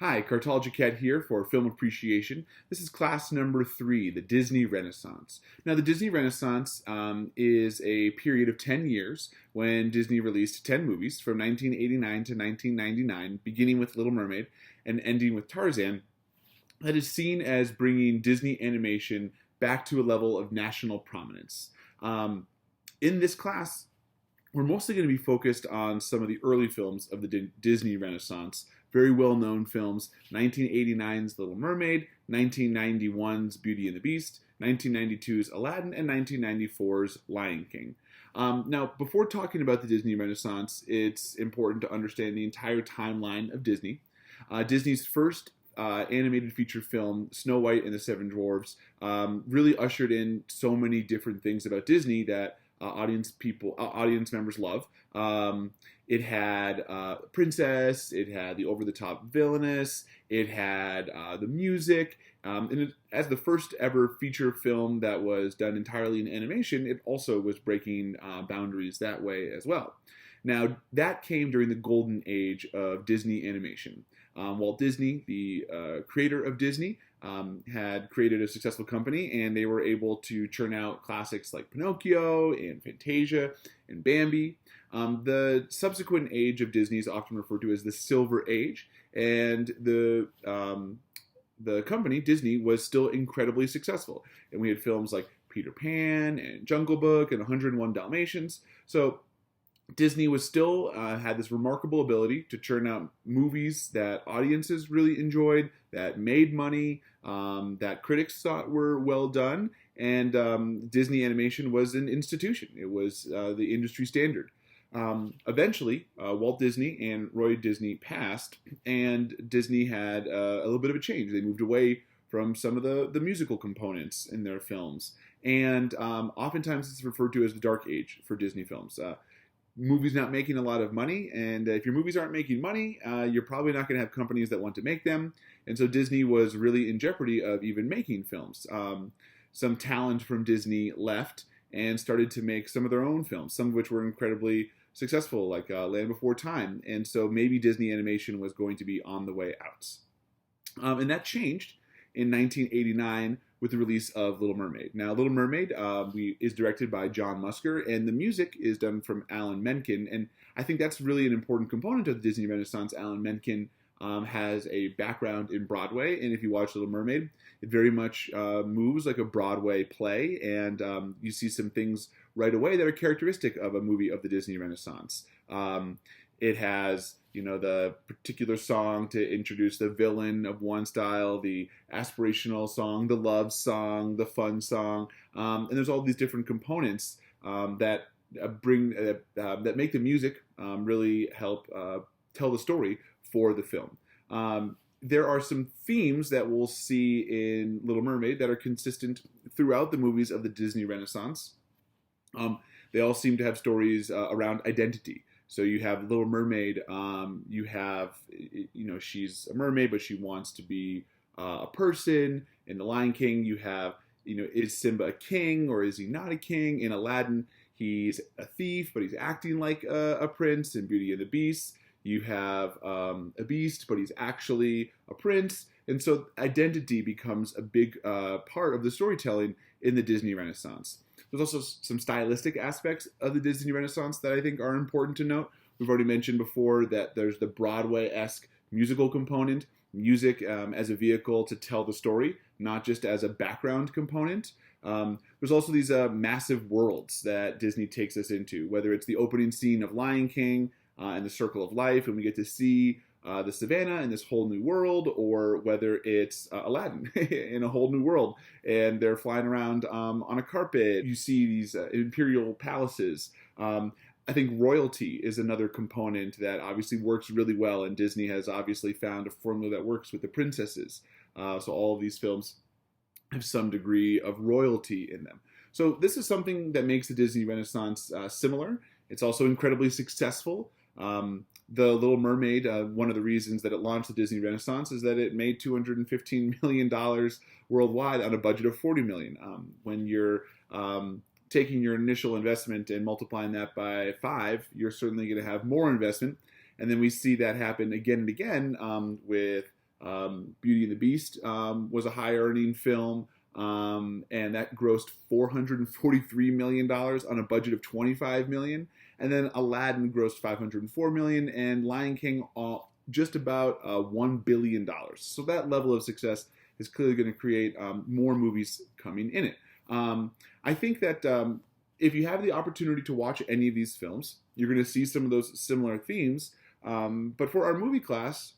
Hi, Jaquette here for Film Appreciation. This is class number 3, the Disney Renaissance. Now, the Disney Renaissance is a period of 10 years when Disney released 10 movies from 1989 to 1999, beginning with Little Mermaid and ending with Tarzan, that is seen as bringing Disney animation back to a level of national prominence. In this class, we're mostly going to be focused on some of the early films of the Disney Renaissance, very well-known films: 1989's Little Mermaid, 1991's Beauty and the Beast, 1992's Aladdin, and 1994's Lion King. Now, before talking about the Disney Renaissance, it's important to understand the entire timeline of Disney. Disney's first animated feature film, Snow White and the Seven Dwarfs, really ushered in so many different things about Disney that audience members love. It had princess, it had the over-the-top villainous, it had the music, and as the first ever feature film that was done entirely in animation, it also was breaking boundaries that way as well. Now, that came during the golden age of Disney animation. Walt Disney, the creator of Disney, had created a successful company, and they were able to churn out classics like Pinocchio and Fantasia and Bambi. The subsequent age of Disney is often referred to as the Silver Age, and the company, Disney, was still incredibly successful. And we had films like Peter Pan and Jungle Book and 101 Dalmatians. So Disney was still had this remarkable ability to churn out movies that audiences really enjoyed, that made money, that critics thought were well done, and Disney animation was an institution. It was the industry standard. Eventually, Walt Disney and Roy Disney passed, and Disney had a little bit of a change. They moved away from some of the musical components in their films, and oftentimes it's referred to as the Dark Age for Disney films. Movies not making a lot of money, and if your movies aren't making money, you're probably not going to have companies that want to make them, and so Disney was really in jeopardy of even making films. Some talent from Disney left and started to make some of their own films, some of which were incredibly successful, like Land Before Time, and so maybe Disney animation was going to be on the way out. And that changed in 1989 with the release of Little Mermaid. Now, Little Mermaid is directed by John Musker, and the music is done from Alan Menken, and I think that's really an important component of the Disney Renaissance. Alan Menken has a background in Broadway, and if you watch Little Mermaid, it very much moves like a Broadway play, and you see some things right away that are characteristic of a movie of the Disney Renaissance. It has, the particular song to introduce the villain of one style, the aspirational song, the love song, the fun song, and there's all these different components that make the music really help tell the story for the film. There are some themes that we'll see in Little Mermaid that are consistent throughout the movies of the Disney Renaissance. They all seem to have stories around identity. So you have Little Mermaid, you have, she's a mermaid, but she wants to be a person. In The Lion King, you have, is Simba a king or is he not a king? In Aladdin, he's a thief, but he's acting like a prince. In Beauty and the Beast, you have a beast, but he's actually a prince. And so identity becomes a big part of the storytelling in the Disney Renaissance. There's also some stylistic aspects of the Disney Renaissance that I think are important to note. We've already mentioned before that there's the Broadway-esque musical component, music as a vehicle to tell the story, not just as a background component. There's also these massive worlds that Disney takes us into, whether it's the opening scene of Lion King and the Circle of Life, and we get to see the savannah in this whole new world, or whether it's Aladdin in a whole new world, and they're flying around on a carpet. You see these imperial palaces. I think royalty is another component that obviously works really well, and Disney has obviously found a formula that works with the princesses. So all of these films have some degree of royalty in them. So this is something that makes the Disney Renaissance similar. It's also incredibly successful. The Little Mermaid, one of the reasons that it launched the Disney Renaissance is that it made $215 million worldwide on a budget of $40 million. When you're taking your initial investment and multiplying that by 5, you're certainly going to have more investment. And then we see that happen again and again with Beauty and the Beast was a high earning film. And that grossed $443 million on a budget of $25 million. And then Aladdin grossed $504 million, and Lion King just about $1 billion. So that level of success is clearly going to create more movies coming in it. I think that if you have the opportunity to watch any of these films, you're going to see some of those similar themes. But for our movie class,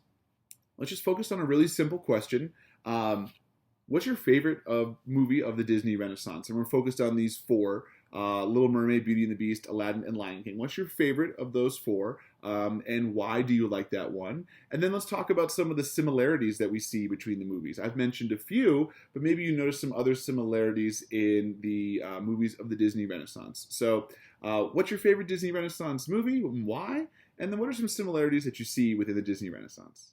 let's just focus on a really simple question. What's your favorite movie of the Disney Renaissance? And we're focused on these four: Little Mermaid, Beauty and the Beast, Aladdin, and Lion King. What's your favorite of those four, and why do you like that one? And then let's talk about some of the similarities that we see between the movies. I've mentioned a few, but maybe you notice some other similarities in the movies of the Disney Renaissance. So what's your favorite Disney Renaissance movie, and why? And then what are some similarities that you see within the Disney Renaissance?